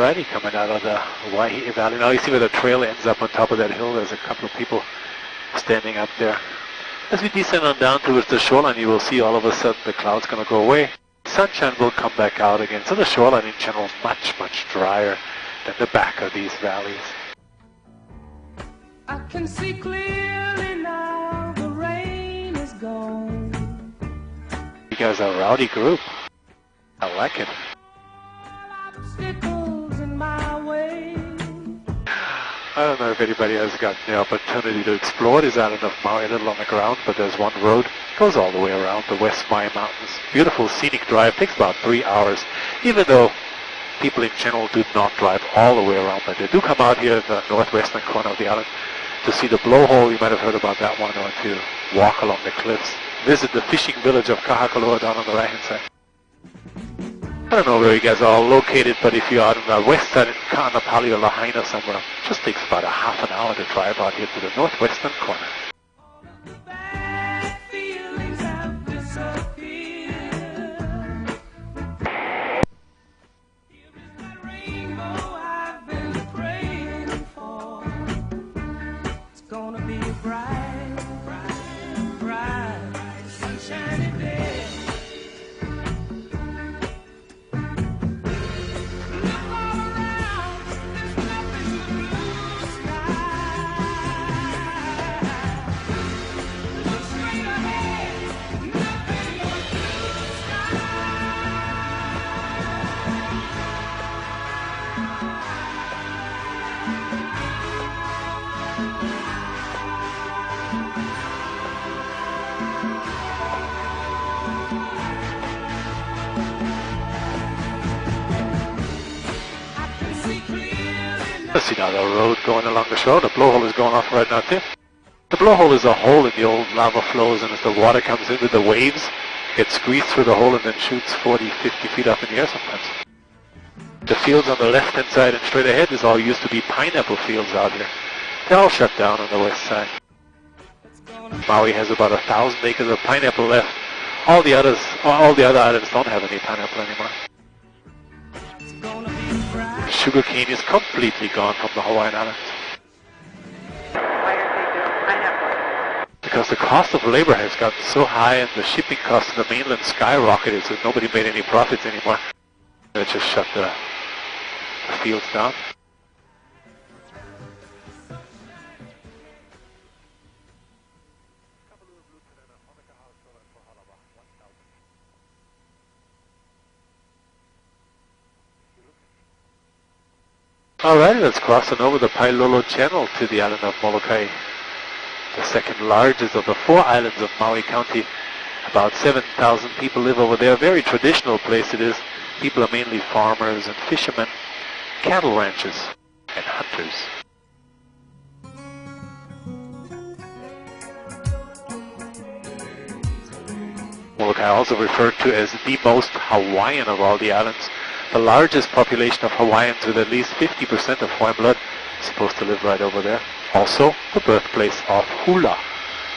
Alrighty, coming out of the Waihee Valley. Now you see where the trail ends up on top of that hill. There's a couple of people standing up there. As we descend on down towards the shoreline, you will see all of a sudden the cloud's going to go away. Sunshine will come back out again. So the shoreline in general is much, much drier than the back of these valleys. I can see clearly now, the rain is gone. You guys are a rowdy group. I like it. Obstacles in my way. I don't know if anybody has got the opportunity to explore this island of Maui a little on the ground, but there's one road, goes all the way around the West Maui Mountains. Beautiful scenic drive, takes about 3 hours, even though people in general do not drive all the way around, but they do come out here in the northwestern corner of the island to see the blowhole. You might have heard about that one, or to walk along the cliffs. Visit the fishing village of Kahakaloa down on the right hand side. I don't know where you guys are all located, but if you're out on the west side in Kaanapali or Lahaina somewhere, it just takes about a half an hour to drive out here to the northwestern corner. Let's see now the road going along the shore. The blowhole is going off right now too. The blowhole is a hole in the old lava flows, and as the water comes in with the waves, it gets squeezed through the hole and then shoots 40, 50 feet up in the air sometimes. The fields on the left hand side and straight ahead is all used to be pineapple fields out here. They're all shut down on the west side. Maui has about 1,000 acres of pineapple left. All the other islands don't have any pineapple anymore. Sugarcane is completely gone from the Hawaiian Islands. Why aren't they doing pineapple? Because the cost of labor has gotten so high and the shipping costs to the mainland skyrocketed, so nobody made any profits anymore. They just shut the fields down. Alright, let's cross on over the Pailolo Channel to the island of Molokai, the second largest of the 4 islands of Maui County. About 7,000 people live over there. Very traditional place it is. People are mainly farmers and fishermen, cattle ranchers, and hunters. Molokai also referred to as the most Hawaiian of all the islands. The largest population of Hawaiians with at least 50% of Hawaiian blood is supposed to live right over there. Also, the birthplace of hula.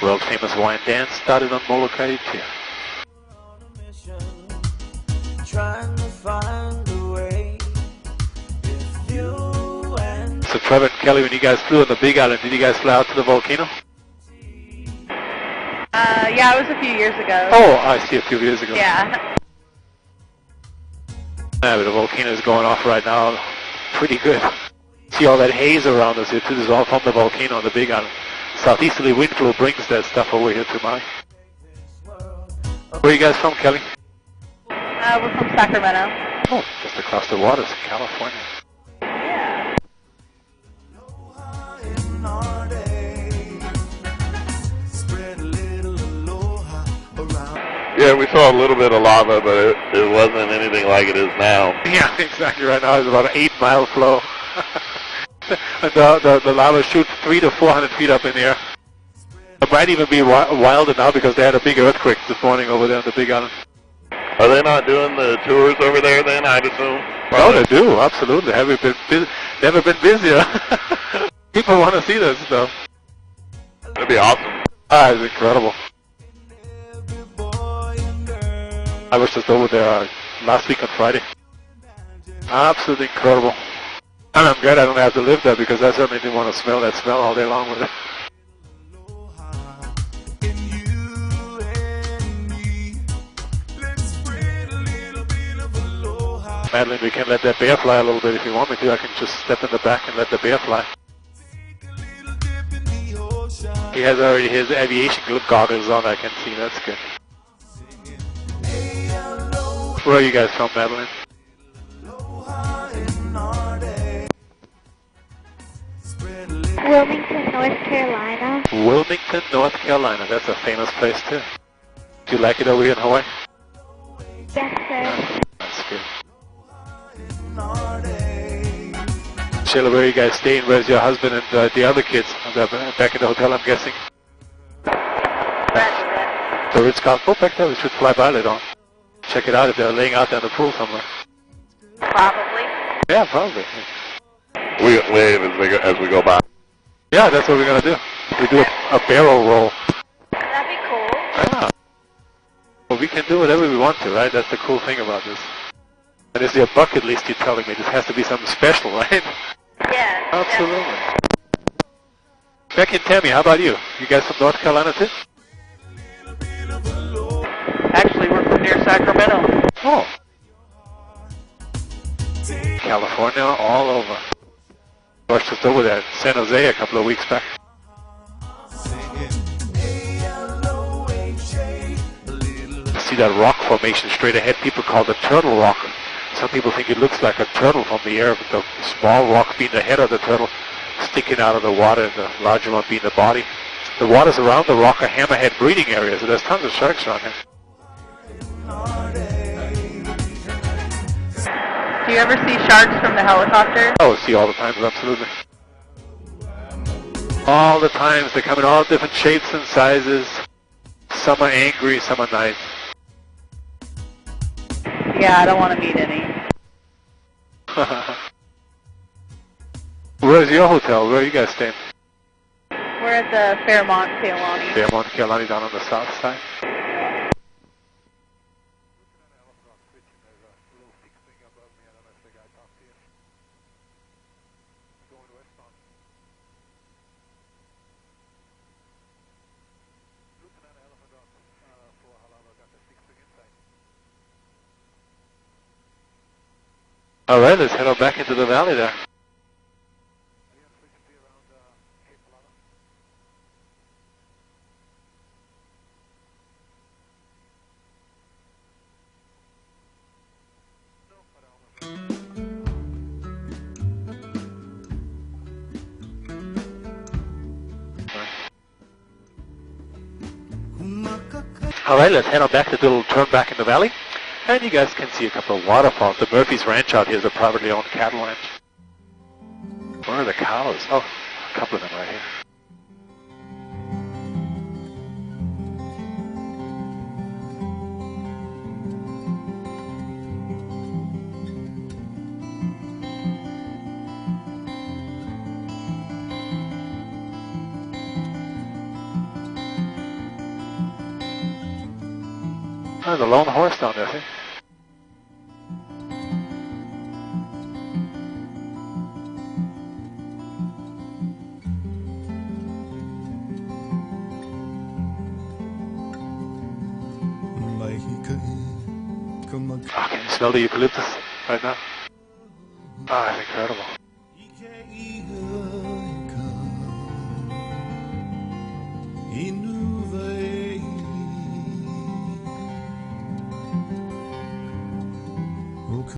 World famous Hawaiian dance started on Molokai too. So Trevor and Kelly, when you guys flew on the Big Island, did you guys fly out to the volcano? Yeah, it was a few years ago. Oh, I see, a few years ago. Yeah. Yeah, but the volcano is going off right now pretty good. See all that haze around us here too. This is all from the volcano on the Big Island. Southeasterly wind flow brings that stuff over here to Maui. Where are you guys from, Kelly? We're from Sacramento. Oh, just across the waters in California. Yeah. Yeah, we saw a little bit of lava, but it wasn't anything like it is now. Yeah, exactly. Right now it's about an 8-mile flow. And the lava shoots 300 to 400 feet up in the air. It might even be wilder now because they had a big earthquake this morning over there on the Big Island. Are they not doing the tours over there then, I'd assume? No, they do, absolutely. Never been busier. People want to see this stuff. That'd be awesome. Ah, it's incredible. I was just over there last week on Friday. Absolutely incredible. And I'm glad I don't have to live there because I certainly didn't want to smell that smell all day long with it. Madeline, we can let that bear fly a little bit if you want me to. I can just step in the back and let the bear fly. He has already his aviation goggles on, I can see. That's good. Where are you guys from, Madeline? Wilmington, North Carolina. Wilmington, North Carolina. That's a famous place too. Do you like it over here in Hawaii? Yes, sir. That's good. Sheila, where are you guys staying? Where's your husband and the other kids? They're back in the hotel, I'm guessing. The Ritz-Carlton. Oh, back there. We should fly by later on. Check it out if they're laying out there in the pool somewhere. Probably. Yeah, probably. We wave as we go by. Yeah, that's what we're going to do. We do a barrel roll. That'd be cool. Yeah. Well, we can do whatever we want to, right? That's the cool thing about this. And is there a bucket list you're telling me? This has to be something special, right? Yeah. Absolutely. Becky and Tammy, how about you? You guys from North Carolina too? Actually, we're from near Sacramento. Oh. California all over. I was just over there in San Jose a couple of weeks back. See that rock formation straight ahead? People call it Turtle Rock. Some people think it looks like a turtle from the air, but the small rock being the head of the turtle sticking out of the water and the larger one being the body. The waters around the rock are hammerhead breeding areas, so there's tons of sharks around here. Do you ever see sharks from the helicopter? Oh, see all the times, absolutely. All the times. They come in all different shapes and sizes. Some are angry, some are nice. Yeah, I don't want to meet any. Where's your hotel? Where are you guys staying? We're at the Fairmont, Kealani. Fairmont, Kealani, down on the south side. All right, let's head on back into the valley there. All right, let's head on back to the little turn back in the valley. And you guys can see a couple of waterfalls. The Murphy's Ranch out here is a privately owned cattle ranch. Where are the cows? Oh, a couple of them right here. Oh, the lone horse down there, see? Oh, can you smell the eucalyptus right now? Oh, it's incredible. In